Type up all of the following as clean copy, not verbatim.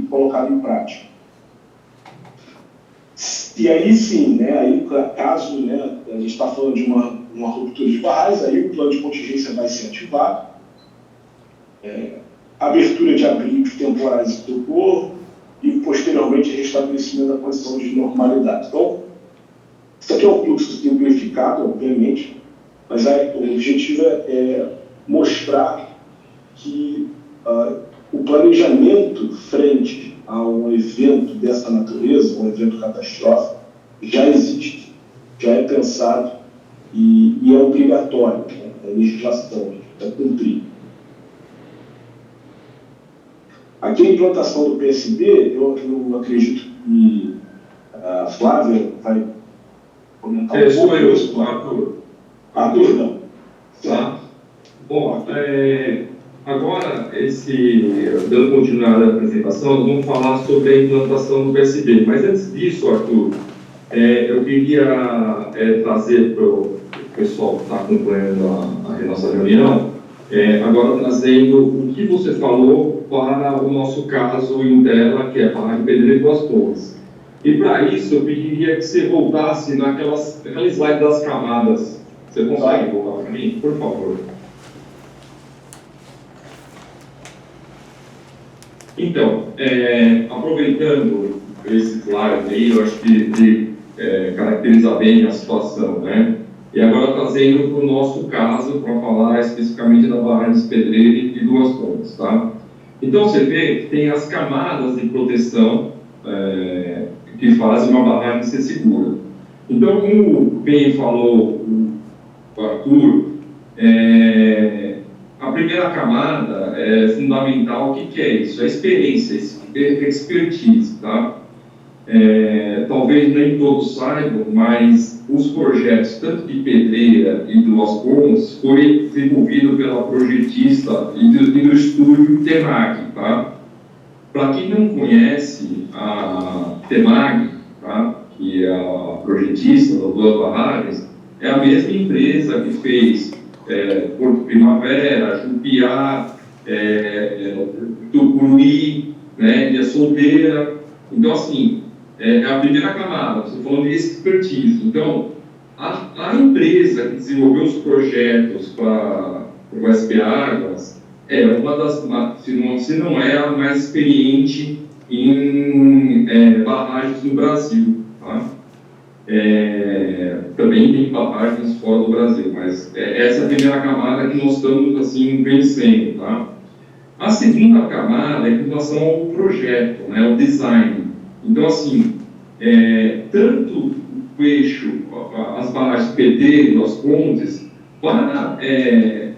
colocado em prática. E aí sim, né, aí, caso, né, a gente está falando de uma ruptura de barragens, aí o plano de contingência vai ser ativado, abertura de abrigos temporais de socorro e, posteriormente, restabelecimento da condição de normalidade. Então, isso aqui é um fluxo simplificado, obviamente, mas o objetivo é mostrar que o planejamento frente a um evento dessa natureza, um evento catastrófico, já existe, já é pensado e é obrigatório, né? É legislação, é cumprir. Aqui a implantação do PSD, eu acredito que a Flávia vai comentar um pouco. Sou eu, Arthur, não. Tá. Bom, agora, dando continuidade à apresentação, vamos falar sobre a implantação do PSD. Mas antes disso, Arthur, eu queria trazer para o pessoal que está acompanhando a nossa reunião, agora trazendo o que você falou para o nosso caso em tela, que é Barra de Pedreira e Duas Torres. E para isso, eu pediria que você voltasse naquela slide das camadas. Você consegue voltar para mim, por favor? Então, aproveitando esse slide aí, eu acho que caracteriza bem a situação, né? E agora trazendo para o nosso caso, para falar especificamente da barragem de Pedreira e Duas Torres, tá? Então, você vê que tem as camadas de proteção que fazem uma barragem ser segura. Então, como bem falou o Arthur, a primeira camada é fundamental. O que é isso? É experiência, expertise, tá? Talvez nem todos saibam, mas os projetos, tanto de Pedreira e Duas Pontes, foi desenvolvido pela projetista e do estúdio TEMAG, tá? Para quem não conhece a TEMAG, tá? Que é a projetista das duas barragens, é a mesma empresa que fez Porto Primavera, Jupiá, Tucuruí, né, Ilha Solteira. Então, assim, é a primeira camada, você falando de expertise. Então, a empresa que desenvolveu os projetos para o SP Águas é uma das, se não é a mais experiente em barragens no Brasil, tá? Também tem barragens fora do Brasil, mas essa é a primeira camada que nós estamos assim vencendo, tá? A segunda camada é em relação ao projeto, né, o design. Então, assim, tanto o eixo, as barragens PT, Duas Pontes, para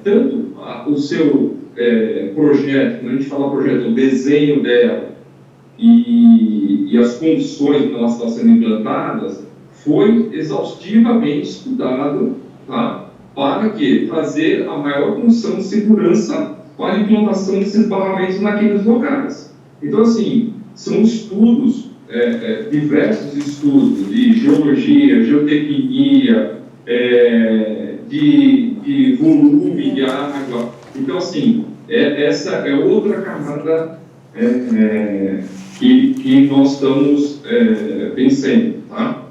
tanto o seu projeto, quando a gente fala projeto, o desenho dela e as condições que elas estão sendo implantadas, foi exaustivamente estudado, tá? Para que trazer a maior condição de segurança para a implantação desses barramentos naqueles locais. Então, assim, são estudos, diversos estudos de geologia, geotecnia, de volume de água. Então, assim, essa é outra camada que nós estamos pensando, tá?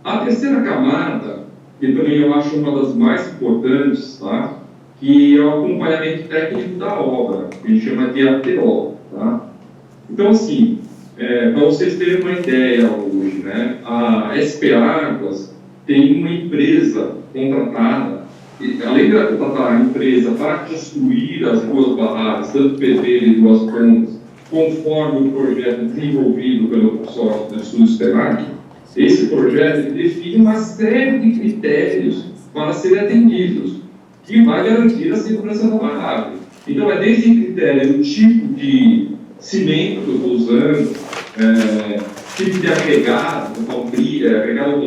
A terceira camada, que também eu acho uma das mais importantes, tá? Que é o acompanhamento técnico da obra, que a gente chama de ATO, tá? Então, assim, para vocês terem uma ideia hoje, né, a SP Águas tem uma empresa contratada, além de contratar a empresa para construir as duas barragens, tanto Pedreira e Duas Pontes, conforme o projeto desenvolvido pelo consórcio do Estudo SPEMAC, esse projeto define uma série de critérios para serem atendidos, que vai garantir a segurança da barragem. Então, desde o critério do tipo de cimento que eu estou usando, tipo de agregado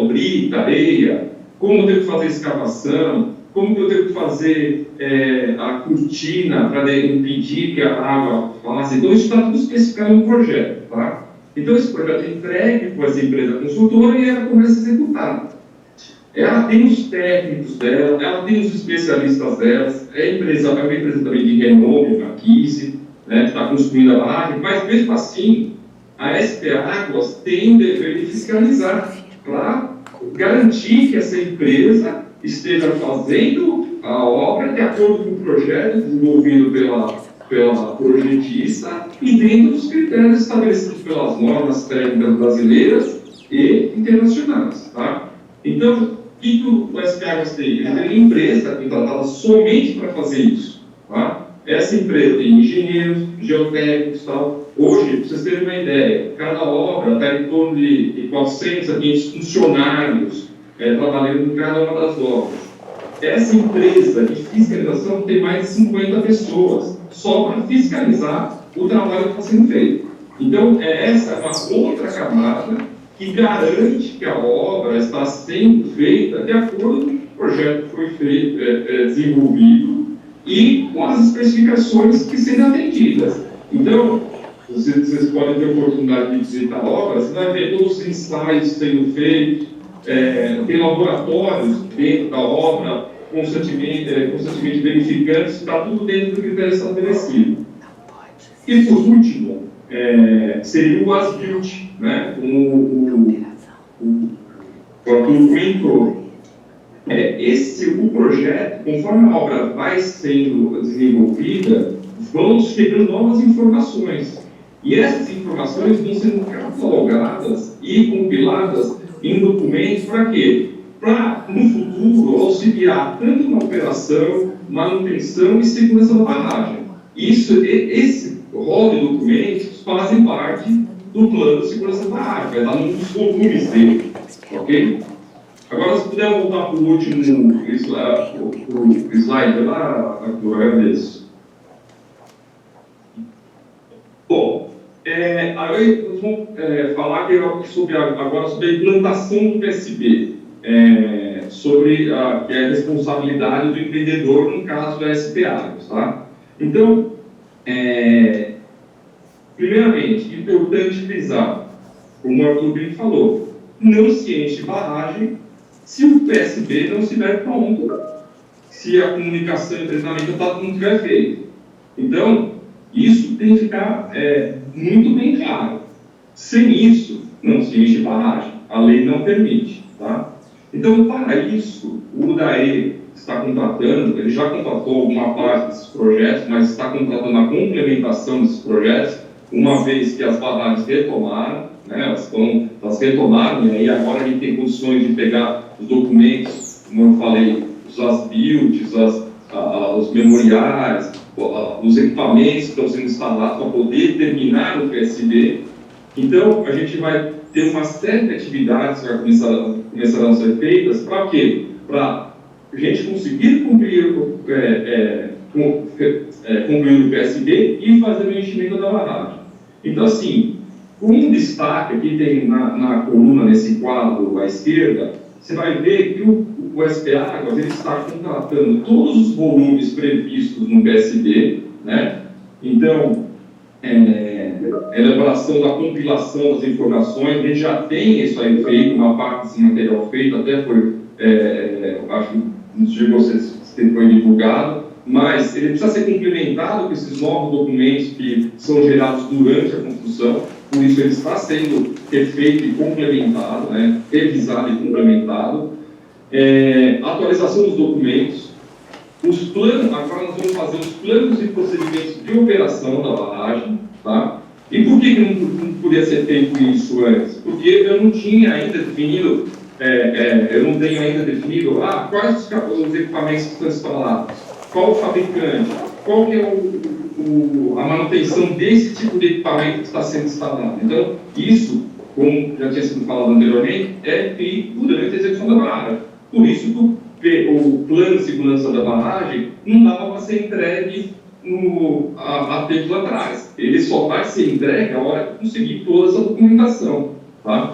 brita, areia, como eu tenho que fazer a escavação, como que eu tenho que fazer a cortina para impedir que a água passe. Então, isso está tudo especificado no projeto, tá? Então, esse projeto é entregue para essa empresa consultora e ela começa a executar. Ela tem os técnicos dela, ela tem os especialistas dela, é uma empresa também de renome, a 15, né, que está construindo a barragem, mas mesmo assim, a SP Águas tem o dever de fiscalizar para garantir que essa empresa esteja fazendo a obra de acordo com o projeto desenvolvido pela projetista e dentro dos critérios estabelecidos pelas normas técnicas brasileiras e internacionais. Tá? Então, o que o SP Águas tem? Ele tem uma empresa contratada somente para fazer isso. Tá? Essa empresa tem engenheiros, geotécnicos e tal. Hoje, para vocês terem uma ideia, cada obra está em torno de 400 a 500 funcionários trabalhando em cada uma das obras. Essa empresa de fiscalização tem mais de 50 pessoas, só para fiscalizar o trabalho que está sendo feito. Então, essa é uma outra camada que garante que a obra está sendo feita de acordo com o projeto que foi feito, desenvolvido e com as especificações que serem atendidas. Então, vocês podem ter a oportunidade de visitar a obra, você vai ver todos os ensaios sendo feitos, tem laboratórios dentro da obra, constantemente verificando se está tudo dentro do critério estabelecido. E, por último, seria o as-built, né, como o Arthur comentou. O projeto, conforme a obra vai sendo desenvolvida, vão chegando novas informações. E essas informações vão sendo catalogadas e compiladas em documentos para quê? Para, no futuro, auxiliar tanto na operação, manutenção e segurança da barragem. Esse rol de documentos fazem parte do plano de segurança da barragem, vai estar num dos volumes dele, ok? Agora, se puder voltar para o último slide lá, Arthur, agradeço. Bom, aí nós vamos falar agora sobre a implantação do PSB, sobre que é a responsabilidade do empreendedor no caso da SP Águas, tá? Então, primeiramente, importante frisar, como o Arthur bem falou, não se enche barragem se o PSB não estiver pronto, se a comunicação e o treinamento não estiver feito. Então, isso tem que ficar muito bem claro. Sem isso, não se enche barragem. A lei não permite. Tá? Então, para isso, o UDAE está contratando, ele já contratou uma parte desses projetos, mas está contratando a complementação desses projetos, uma vez que as barragens retomaram, né, elas retomaram, e aí agora a gente tem condições de pegar os documentos, como eu falei, os as-builts, os memoriais, os equipamentos que estão sendo instalados para poder terminar o PSB. Então, a gente vai ter uma série de atividades que começarão a ser feitas. Para quê? Para a gente conseguir concluir o PSB e fazer o enchimento da barragem. Então, assim, um destaque aqui tem na coluna, nesse quadro à esquerda, você vai ver que o SP Águas ele está contratando todos os volumes previstos no PSB, né? Então, elaboração da compilação das informações, a gente já tem isso aí feito, uma parte desse material feito, até foi, acho que não sei se foi divulgado, mas ele precisa ser complementado com esses novos documentos que são gerados durante a construção, por isso ele está sendo refeito e complementado, né, revisado e complementado. Atualização dos documentos, os planos, agora nós vamos fazer os planos e procedimentos de operação da barragem, tá? E por que não podia ser feito isso antes? Porque eu não tinha ainda definido, eu não tenho ainda definido quais os equipamentos que estão instalados, qual o fabricante, qual que é a manutenção desse tipo de equipamento que está sendo instalado. Então, isso, como já tinha sido falado anteriormente, é feito durante a execução da barragem. Por isso que o plano de segurança da barragem não dava para ser entregue há tempos atrás. Ele só vai ser entregue a hora que conseguir toda essa documentação. Tá?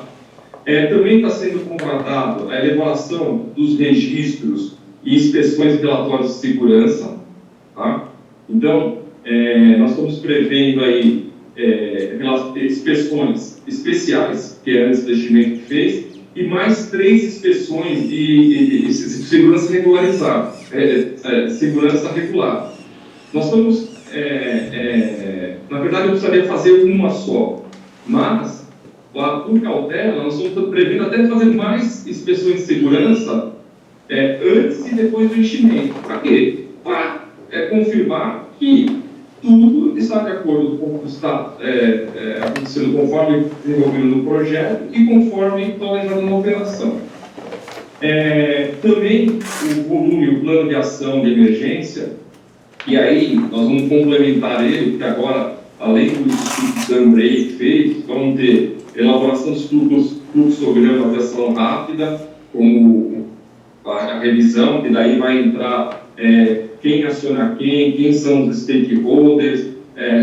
Também está sendo contratado a elaboração dos registros e inspeções e relatórios de segurança. Tá? Então, nós estamos prevendo aí inspeções especiais, que é esse investimento que fez, e mais 3 inspeções de segurança regularizada, segurança regular. Nós estamos, na verdade, eu precisaria fazer uma só, Mas, por cautela, nós estamos prevendo até fazer mais inspeções de segurança antes e depois do enchimento. Para quê? Para confirmar que tudo está de acordo com o que está acontecendo conforme desenvolvido no projeto e conforme planejado na operação. Também o volume, o plano de ação de emergência, e aí nós vamos complementar ele, porque agora, além dos estudos da Andrei feitos, vamos ter elaboração dos fluxogramas de ação rápida, como a revisão, que daí vai entrar quem aciona quem são os stakeholders,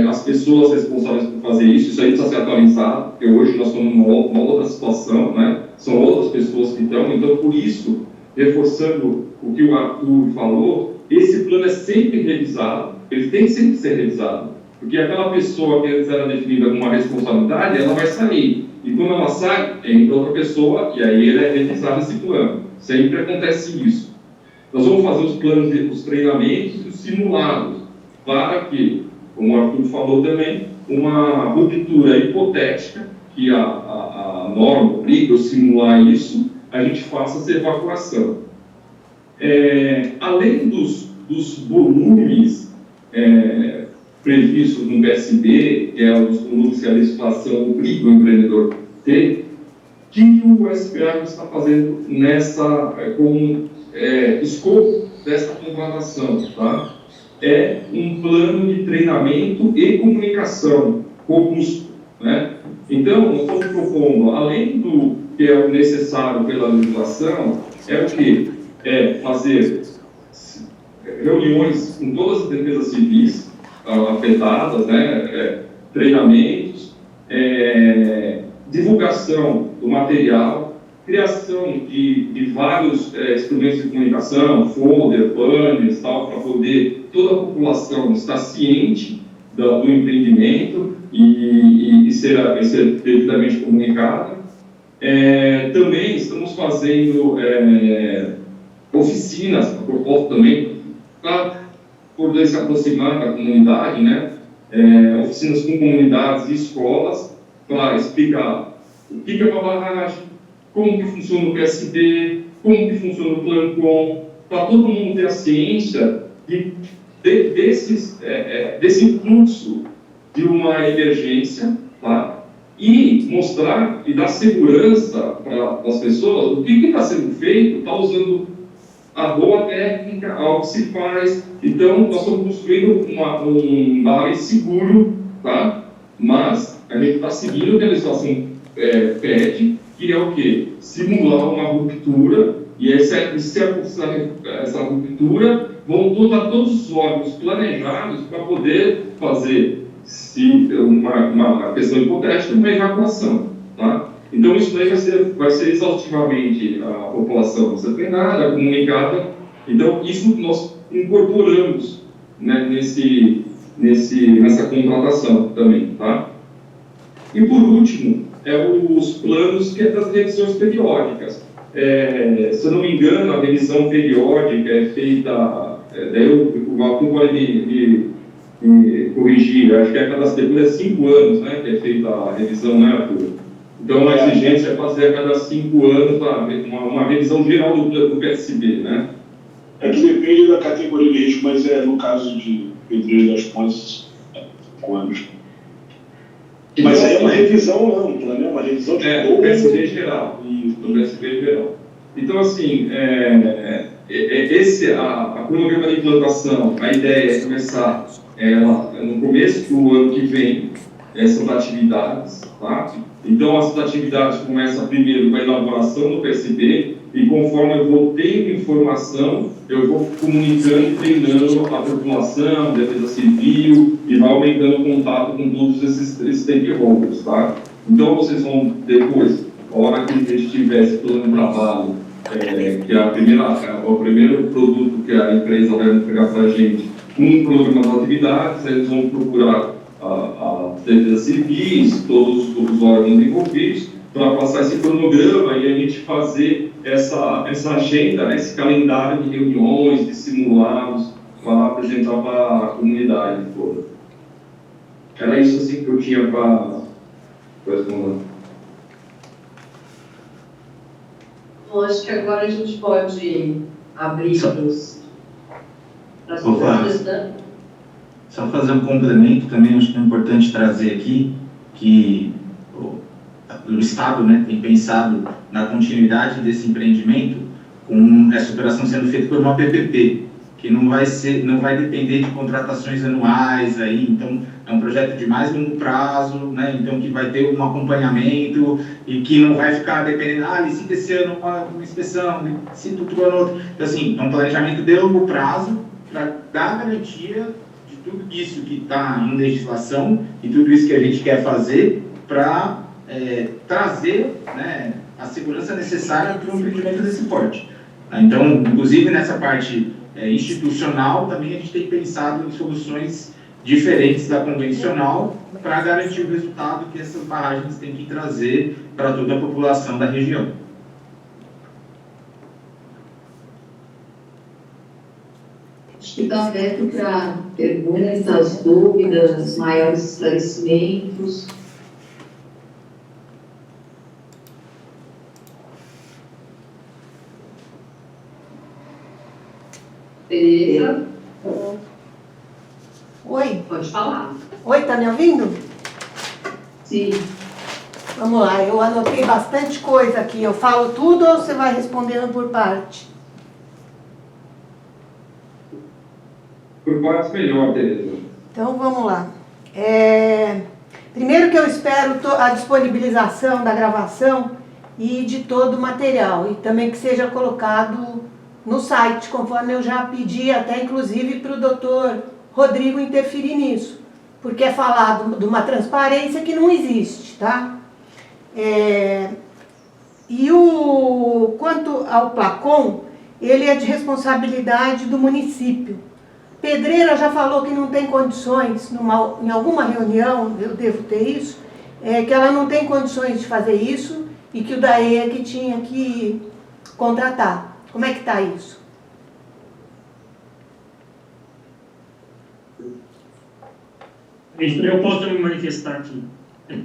as pessoas responsáveis por fazer isso aí precisa ser atualizado, porque hoje nós estamos numa outra situação, né? São outras pessoas que estão, então por isso, reforçando o que o Arthur falou, esse plano é sempre revisado, ele tem que sempre ser revisado, porque aquela pessoa que antes era definida com uma responsabilidade, ela vai sair, e quando ela sai, entra outra pessoa, e aí ele é revisado esse plano, sempre acontece isso. Nós vamos fazer os planos, os treinamentos e os simulados, para que, como o Arthur falou também, uma ruptura hipotética, que a norma obriga a simular isso, a gente faça essa evacuação. Além dos volumes previstos no PSB, que é os volumes que a legislação obriga o empreendedor a ter, o que o SPA está fazendo com escopo dessa contratação, tá? É um plano de treinamento e comunicação robusto, né? Então, nós estamos propondo, além do que é necessário pela legislação, o quê? Fazer reuniões com todas as defesas civis afetadas, né? Treinamentos, divulgação do material, criação de vários instrumentos de comunicação, folder, banners, tal, para poder toda a população estar ciente do empreendimento e ser devidamente comunicada. Também estamos fazendo oficinas, a propósito também, para poder se aproximar da comunidade, né? Oficinas com comunidades e escolas, para explicar o que é uma barragem, como que funciona o PSB, como que funciona o Plancom, para todo mundo ter a ciência desse fluxo de uma emergência, tá? E mostrar e dar segurança para as pessoas do que está sendo feito, está usando a boa técnica, algo que se faz. Então, nós estamos construindo um barragem seguro, tá? Mas a gente está seguindo o que a legislação pede, que é o quê? Simular uma ruptura, e essa ruptura vão estar todos os órgãos planejados para poder fazer uma questão hipotética, uma evacuação, tá? Então, isso daí vai ser exaustivamente a população ser treinada, comunicada. Então, isso nós incorporamos, né, nessa contratação também, tá? E, por último, os planos das revisões periódicas. Se eu não me engano, a revisão periódica é feita... daí o Arthur pode me corrigir, acho que a cada 5 anos, né, que é feita a revisão, né, Arthur? Então, a exigência é fazer a cada 5 anos uma revisão geral do PSB, né? Que depende da categoria de risco, mas no caso de Pedreira das Pontes, 5 anos. Mas aí é uma revisão ampla, né? Uma revisão de todo o PSB geral. Do PSB geral. Então, assim, a cronograma de implantação, a ideia é começar no começo do ano que vem, essas atividades, tá? Então, as atividades começam primeiro com a elaboração do PSB, e conforme eu vou tendo informação, eu vou comunicando e treinando a população, a defesa civil, e vai aumentando o contato com todos esses stakeholders, tá? Então, vocês vão depois, a hora que a gente tiver esse plano de trabalho, que é o primeiro produto que a empresa vai entregar para a gente, um programa de atividades, eles vão procurar as defesas civis, todos os órgãos envolvidos, para passar esse cronograma e a gente fazer essa agenda, esse calendário de reuniões, de simulados, para apresentar para a comunidade toda. Era isso assim que eu tinha para responder. Eu acho que agora a gente pode abrir as Opa. perguntas, né? Só fazer um complemento também, acho que é importante trazer aqui que o Estado, né, tem pensado na continuidade desse empreendimento com essa operação sendo feita por uma PPP, que não vai depender de contratações anuais aí, então é um projeto de mais longo prazo, né, então que vai ter um acompanhamento e que não vai ficar dependendo, licita esse ano uma inspeção, licita outro ano outro. Então, assim, é um planejamento de longo prazo para dar garantia de tudo isso que está em legislação e tudo isso que a gente quer fazer para trazer, né, a segurança necessária para um empreendimento desse porte. Então, inclusive nessa parte institucional, também a gente tem pensado em soluções diferentes da convencional para garantir o resultado que essas barragens têm que trazer para toda a população da região. Acho que está aberto para perguntas, dúvidas, maiores esclarecimentos. Beleza? Oi, Pode falar. oi, tá me ouvindo? Sim. Vamos lá, eu anotei bastante coisa aqui. Eu falo tudo ou você vai respondendo por parte? Por partes melhor, Tereza. Então vamos lá. Primeiro que eu espero a disponibilização da gravação e de todo o material. E também que seja colocado no site, conforme eu já pedi até inclusive para o doutor Rodrigo interferir nisso. Porque é falado de uma transparência que não existe, tá? Quanto ao Placon, ele é de responsabilidade do município. Pedreira já falou que não tem condições, em alguma reunião, eu devo ter isso, que ela não tem condições de fazer isso e que o DAE é que tinha que contratar. Como é que está isso? Eu posso me manifestar aqui.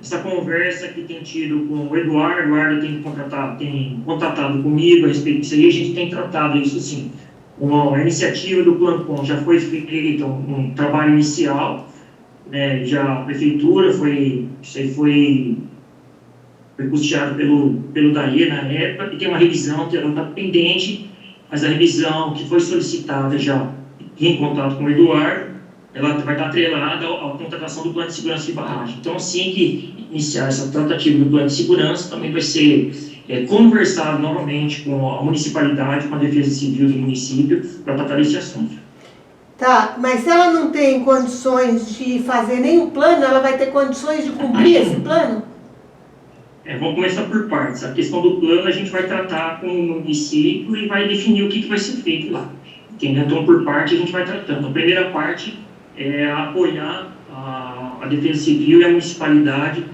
Essa conversa que tem tido com o Eduardo tem contatado comigo a respeito disso aí, a gente tem tratado isso sim. A iniciativa do Plancon já foi feita, um trabalho inicial, né, já a prefeitura isso aí foi custeado pelo DAE na época, e tem uma revisão que está pendente, mas a revisão que foi solicitada já em contato com o Eduardo, ela vai estar atrelada à contratação do plano de segurança de barragem. Então, assim que iniciar essa tratativa do plano de segurança, também vai ser conversado novamente com a municipalidade, com a Defesa Civil do município, para tratar esse assunto. Tá, mas se ela não tem condições de fazer nenhum plano, ela vai ter condições de cumprir esse plano? Vamos começar por partes. A questão do plano a gente vai tratar com o município e vai definir o que vai ser feito lá. Entendeu? Então, por parte, a gente vai tratando. A primeira parte é apoiar a Defesa Civil e a municipalidade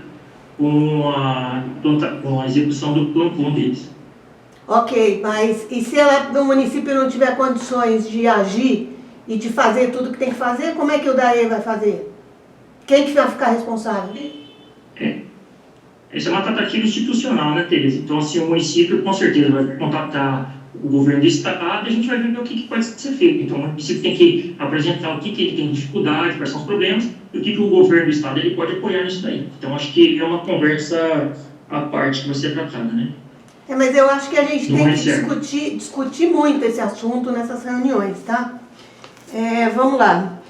com a execução do plano deles. Ok, mas e se o município não tiver condições de agir e de fazer tudo o que tem que fazer, como é que o DAE vai fazer? Quem que vai ficar responsável? Essa é uma tratativa institucional, né, Tereza? Então, assim, o município com certeza vai contatar o governo do estado e a gente vai ver o que pode ser feito. Então, o município tem que apresentar o que ele tem dificuldade, quais são os problemas, e o que o governo do estado ele pode apoiar nisso daí. Então, acho que é uma conversa à parte que vai ser tratada, né? Mas eu acho que a gente tem que discutir muito esse assunto nessas reuniões, tá? Vamos lá.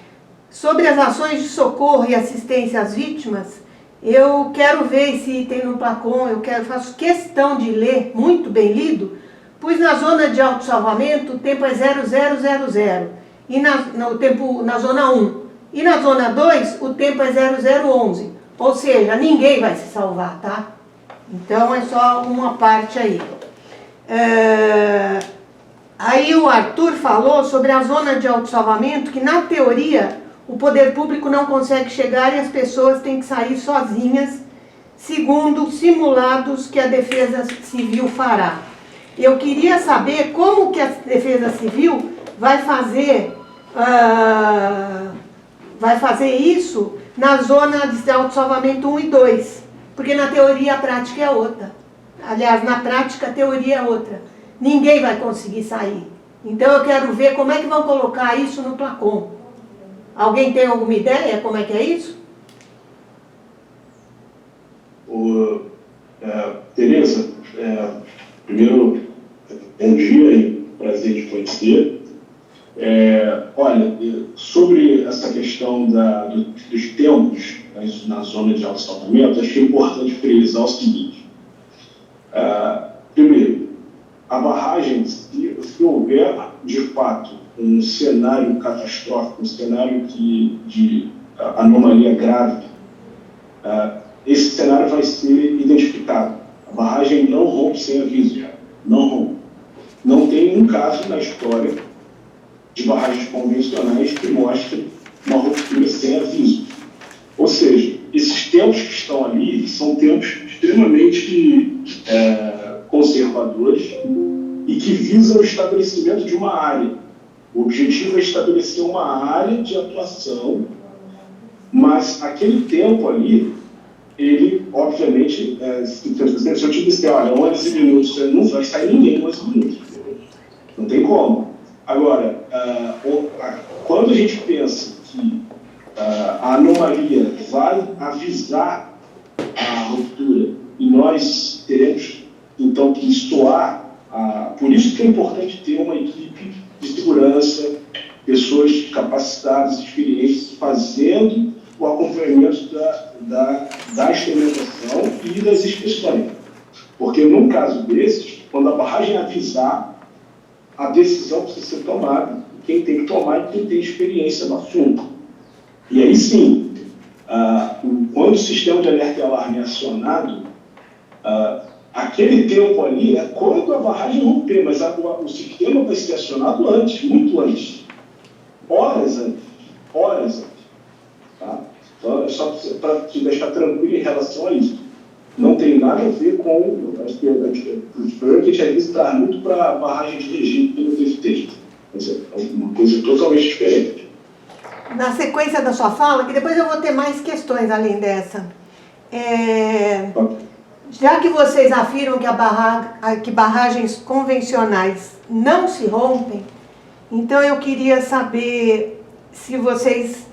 Sobre as ações de socorro e assistência às vítimas, eu quero ver esse item no Placon, faço questão de ler, muito bem lido, pois na zona de autossalvamento o tempo é 0000, e na zona 1. E na zona 2 o tempo é 0011, ou seja, ninguém vai se salvar, tá? Então é só uma parte aí. Aí o Arthur falou sobre a zona de autossalvamento, que na teoria o poder público não consegue chegar e as pessoas têm que sair sozinhas, segundo simulados que a Defesa Civil fará. Eu queria saber como que a Defesa Civil vai fazer isso na zona de autossalvamento 1 e 2. Porque na teoria a prática é outra. Aliás, na prática a teoria é outra. Ninguém vai conseguir sair. Então eu quero ver como é que vão colocar isso no Placon. Alguém tem alguma ideia como é que é isso? Tereza, primeiro, bom dia e prazer de conhecer. Olha, sobre essa questão dos tempos na zona de assaltamento, acho que é importante frisar o seguinte. Primeiro, a barragem, se houver, de fato, um cenário catastrófico, um cenário de anomalia grave, esse cenário vai ser identificado. A barragem não rompe sem aviso, não rompe. Não tem um caso na história de barragens convencionais que mostre uma ruptura sem aviso. Ou seja, esses tempos que estão ali são tempos extremamente conservadores e que visam o estabelecimento de uma área. O objetivo é estabelecer uma área de atuação, mas aquele tempo ali, ele, obviamente, se eu te disser, olha, 11 minutos, não vai sair ninguém em 11 minutos. Não tem como. Agora, quando a gente pensa que a anomalia vai avisar a ruptura e nós teremos, então, que estoar, por isso que é importante ter uma equipe de segurança, pessoas capacitadas, experientes, fazendo o acompanhamento da experimentação e das inspeções. Porque, num caso desses, quando a barragem avisar, a decisão precisa ser tomada. Quem tem que tomar é quem tem experiência no assunto. E aí sim, quando o sistema de alerta e alarme é acionado, aquele tempo ali é quando a barragem romper, mas o sistema vai ser acionado antes, muito antes. Horas antes. Tá? Então, é só para te deixar tranquilo em relação a isso. Não tem nada a ver com... Acho que a gente já está muito para a barragem de regime pelo TFT. É uma coisa totalmente diferente. Na sequência da sua fala, que depois eu vou ter mais questões além dessa. Já que vocês afirmam que barragens convencionais não se rompem, então eu queria saber se vocês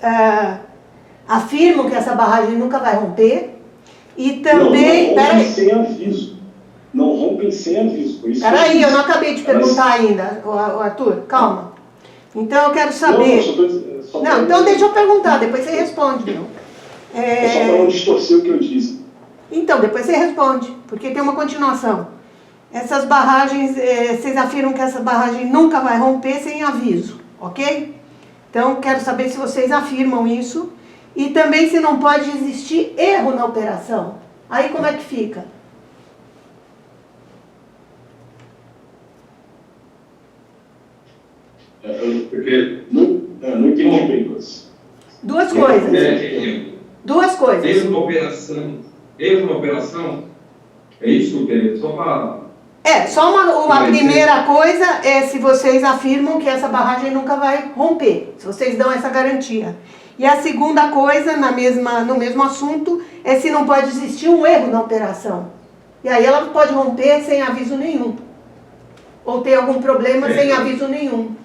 afirmam que essa barragem nunca vai romper e também... Não rompem sem aviso. Não rompem sem aviso. Peraí, eu não acabei de perguntar ainda, Arthur, calma. Então eu quero saber... Não, então deixa eu perguntar, depois você responde. É só para não distorcer o que eu disse. Então, depois você responde, porque tem uma continuação. Essas barragens, vocês afirmam que essa barragem nunca vai romper sem aviso, ok? Então, quero saber se vocês afirmam isso e também se não pode existir erro na operação. Aí como é que fica? Porque não entendi bem isso. Duas coisas. Duas coisas. Erro na operação? É isso, Pedro? Só para... Só uma primeira coisa é se vocês afirmam que essa barragem nunca vai romper, se vocês dão essa garantia. E a segunda coisa, no mesmo assunto, é se não pode existir um erro na operação. E aí ela pode romper sem aviso nenhum. Ou ter algum problema sem aviso nenhum.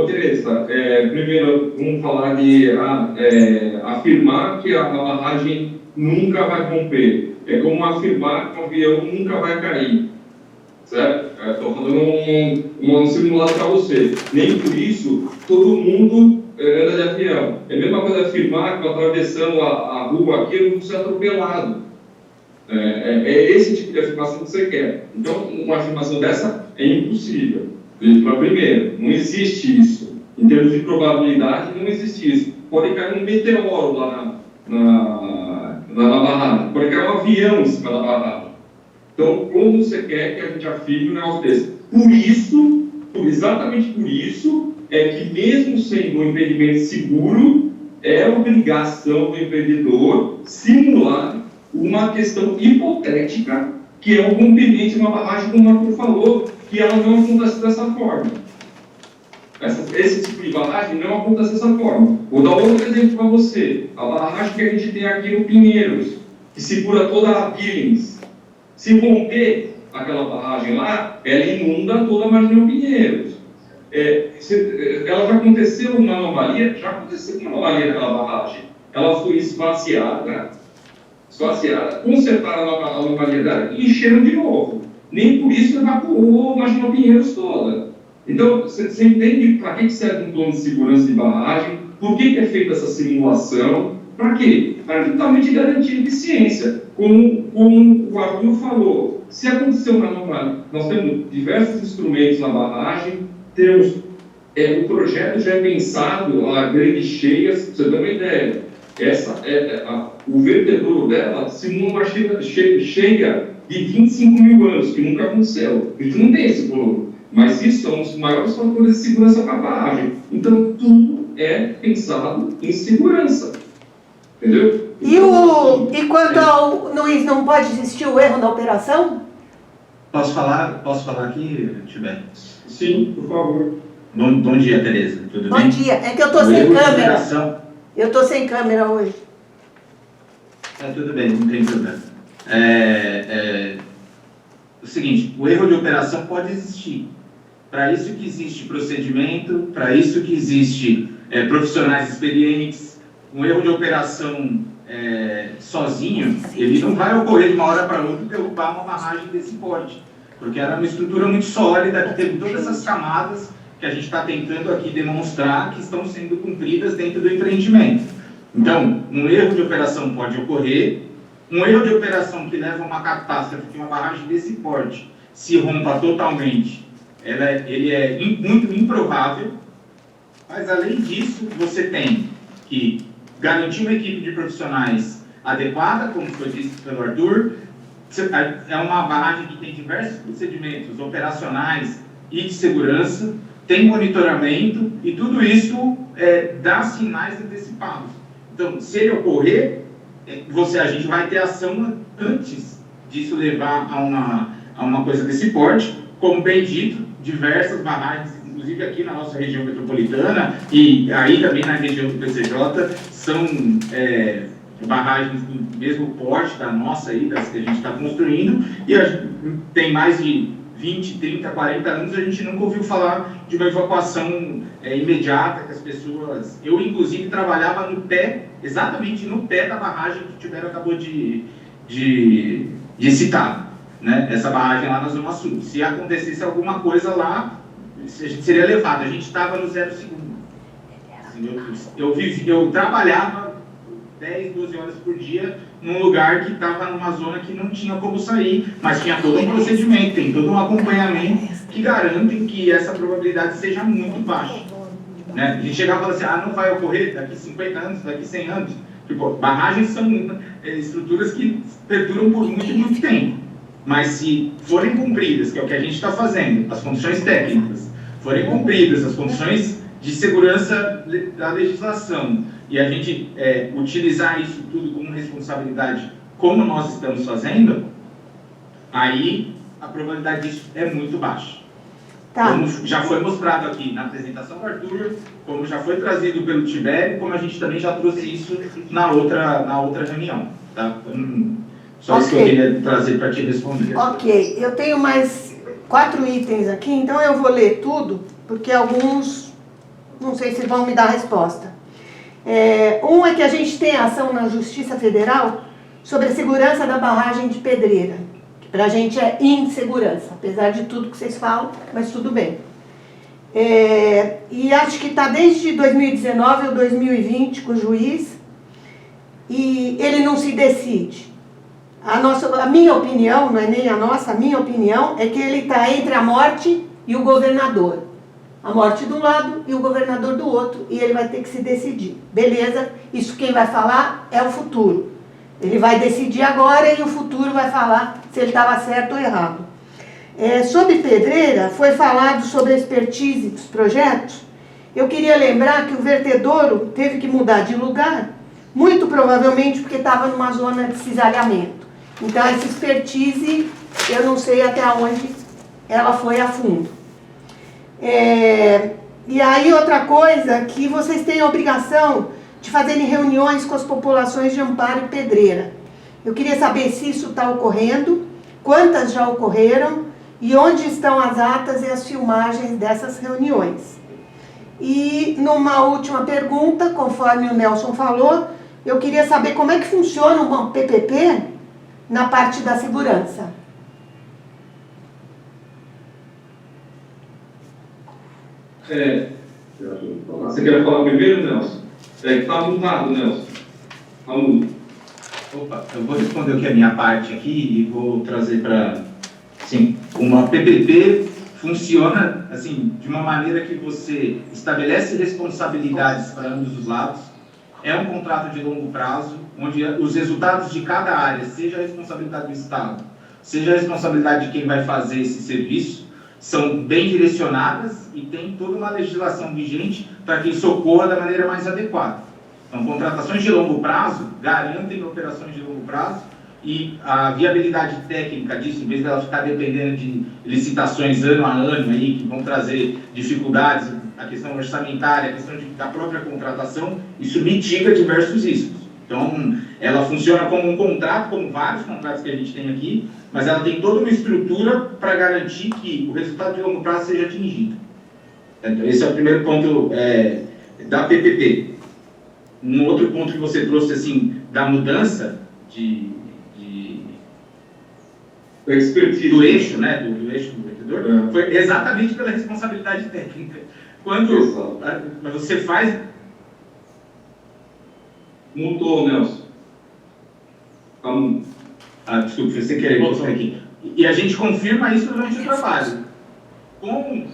Teresa, primeiro vamos falar de afirmar que a barragem nunca vai romper. É como afirmar que o avião nunca vai cair. Certo? Estou fazendo um simulado para você. Nem por isso todo mundo anda de avião. É a mesma coisa afirmar que atravessando a rua aqui eu não vou ser atropelado. É esse tipo de afirmação que você quer. Então, uma afirmação dessa é impossível. Primeiro, não existe isso. Em termos de probabilidade, não existe isso. Pode cair um meteoro lá na barragem. Pode cair um avião em cima da barragem. Então, como você quer que a gente afirme um negócio desse? Por isso, exatamente por isso, é que mesmo sendo um empreendimento seguro, é obrigação do empreendedor simular uma questão hipotética, que é o rompimento de uma barragem, como o Arthur falou, que ela não acontece dessa forma. Esse tipo de barragem não acontece dessa forma. Vou dar outro exemplo para você. A barragem que a gente tem aqui no Pinheiros, que segura toda a Billings. Se romper aquela barragem lá, ela inunda toda a Marginal Pinheiros. Ela já aconteceu uma anomalia? Já aconteceu uma anomalia naquela barragem. Ela foi esvaziada, consertaram a anomalia dela e encheram de novo. Nem por isso evacuou a Marginal Pinheiros toda. Então, você entende para que serve um plano de segurança de barragem? Por que é feita essa simulação? Para quê? Para totalmente garantir eficiência. Como o Arthur falou, se aconteceu uma anomalia, nós temos diversos instrumentos na barragem, temos o projeto já é pensado a grandes cheias, para você ter uma ideia. O vertedouro dela simula uma cheia de 25 mil anos, que nunca aconteceu. A gente não tem esse valor. Mas isso são os maiores fatores de segurança para a barragem. Então, tudo é pensado em segurança. Entendeu? E quanto ao Luiz, não pode existir o erro na operação? Posso falar aqui, Tibete? Sim, por favor. Bom dia, Tereza. Tudo bem? Bom dia. É que eu estou sem câmera. Eu estou sem câmera hoje. Tudo bem, não tem problema. O seguinte, o erro de operação pode existir. Para isso que existe procedimento, para isso que existe profissionais experientes. Um erro de operação sozinho, ele não vai ocorrer de uma hora para outra derrubar uma barragem desse porte, porque era uma estrutura muito sólida, que teve todas essas camadas que a gente está tentando aqui demonstrar que estão sendo cumpridas dentro do empreendimento. Então, um erro de operação pode ocorrer, um erro de operação que leva a uma catástrofe, que uma barragem desse porte se rompa totalmente, ele é muito improvável, mas além disso, você tem que garantir uma equipe de profissionais adequada, como foi dito pelo Arthur. É uma barragem que tem diversos procedimentos operacionais e de segurança, tem monitoramento e tudo isso dá sinais antecipados. Então, se ele ocorrer, a gente vai ter ação antes disso levar a uma coisa desse porte. Como bem dito, diversas barragens, inclusive aqui na nossa região metropolitana e aí também na região do PCJ, são barragens do mesmo porte da nossa aí, das que a gente está construindo, e tem mais de 20, 30, 40 anos a gente nunca ouviu falar de uma evacuação imediata, que as pessoas... Eu, inclusive, trabalhava exatamente no pé da barragem que o Tibério acabou de citar, né? Essa barragem lá na Zona Sul. Se acontecesse alguma coisa lá, a gente seria levado. A gente estava no 0 segundo. Assim, eu trabalhava 10, 12 horas por dia num lugar que estava numa zona que não tinha como sair, mas tinha todo um procedimento, tem todo um acompanhamento que garantem que essa probabilidade seja muito baixa. Né? A gente chegava e falava assim, não vai ocorrer daqui 50 anos, daqui 100 anos. Tipo, barragens são estruturas que perduram por muito, muito tempo. Mas se forem cumpridas, que é o que a gente está fazendo, as condições técnicas, forem cumpridas as condições de segurança da legislação, e a gente utilizar isso tudo como responsabilidade, como nós estamos fazendo, aí a probabilidade disso é muito baixa. Tá. Como já foi mostrado aqui na apresentação do Arthur, como já foi trazido pelo Tibério, como a gente também já trouxe isso na outra reunião. Tá? Só isso que eu queria trazer para te responder. Ok, eu tenho mais 4 itens aqui, então eu vou ler tudo, porque alguns, não sei se vão me dar a resposta. Um é que a gente tem ação na Justiça Federal sobre a segurança da barragem de Pedreira, que para a gente é insegurança, apesar de tudo que vocês falam, mas tudo bem. E acho que está desde 2019 ou 2020 com o juiz, e ele não se decide. A minha opinião, não é nem a nossa, a minha opinião é que ele está entre a morte e o governador. A morte de um lado e o governador do outro, e ele vai ter que se decidir. Beleza, isso quem vai falar é o futuro. Ele vai decidir agora e o futuro vai falar se ele estava certo ou errado. Sobre Pedreira, foi falado sobre a expertise dos projetos. Eu queria lembrar que o vertedouro teve que mudar de lugar, muito provavelmente porque estava numa zona de cisalhamento. Então, essa expertise, eu não sei até onde ela foi a fundo. E aí, outra coisa, que vocês têm a obrigação de fazerem reuniões com as populações de Amparo e Pedreira. Eu queria saber se isso está ocorrendo, quantas já ocorreram e onde estão as atas e as filmagens dessas reuniões. E numa última pergunta, conforme o Nelson falou, eu queria saber como é que funciona uma PPP na parte da segurança. Você quer falar primeiro, Nelson? Está mutado, Nelson. Está mudo. Opa, eu vou responder aqui a minha parte aqui e vou trazer para... Sim, uma PPP funciona assim, de uma maneira que você estabelece responsabilidades para ambos os lados. É um contrato de longo prazo, onde os resultados de cada área, seja a responsabilidade do Estado, seja a responsabilidade de quem vai fazer esse serviço, são bem direcionadas e tem toda uma legislação vigente para que isso ocorra da maneira mais adequada. Então, contratações de longo prazo garantem operações de longo prazo e a viabilidade técnica disso, em vez dela ficar dependendo de licitações ano a ano, aí, que vão trazer dificuldades, a questão orçamentária, a questão da própria contratação, isso mitiga diversos riscos. Então, ela funciona como um contrato, como vários contratos que a gente tem aqui, mas ela tem toda uma estrutura para garantir que o resultado de longo prazo seja atingido. Então, esse é o primeiro ponto da PPP. Um outro ponto que você trouxe, assim, da mudança do eixo, né, do eixo do vendedor, foi exatamente pela responsabilidade técnica. Quando você faz... Mutou, Nelson. Desculpe, você quer mostrar aqui. E a gente confirma isso durante o trabalho. Com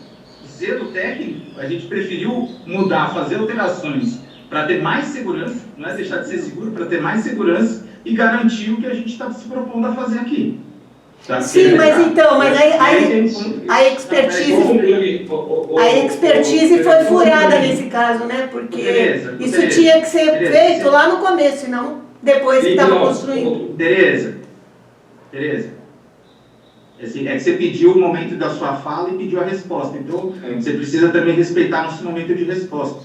zelo técnico, a gente preferiu mudar, fazer alterações para ter mais segurança, não é deixar de ser seguro, para ter mais segurança e garantir o que a gente está se propondo a fazer aqui. Tá? Sim, mas então, a expertise foi furada nesse caso, né? Porque isso tinha que ser feito lá no começo, e não depois que estava construindo. Tereza. Assim, é que você pediu o momento da sua fala e pediu a resposta. Então, você precisa também respeitar nosso momento de resposta.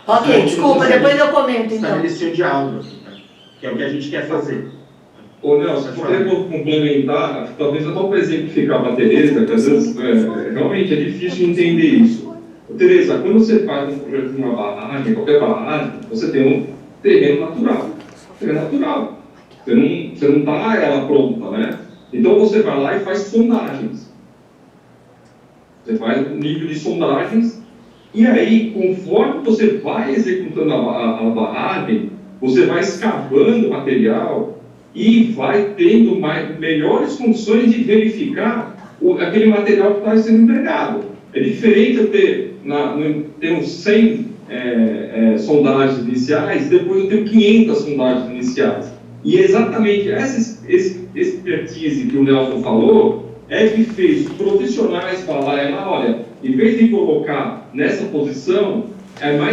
Ok, desculpa, depois eu comento, então. Estabelecer o diálogo, que é o que a gente quer fazer. Ô, Nelson, se eu complementar, talvez até para exemplificar para a Tereza, que às vezes realmente é difícil entender isso. Tereza, quando você faz um projeto de uma barragem, qualquer barragem, você tem um terreno natural. Você não está ela pronta, né? Então você vai lá e faz sondagens. Você faz um nível de sondagens, e aí, conforme você vai executando a barragem, você vai escavando o material e vai tendo melhores condições de verificar aquele material que está sendo empregado. É diferente eu ter uns 100 sondagens iniciais, depois eu tenho 500 sondagens iniciais. E exatamente essa expertise que o Nelson falou é que fez os profissionais falarem, olha, em vez de colocar nessa posição, é mais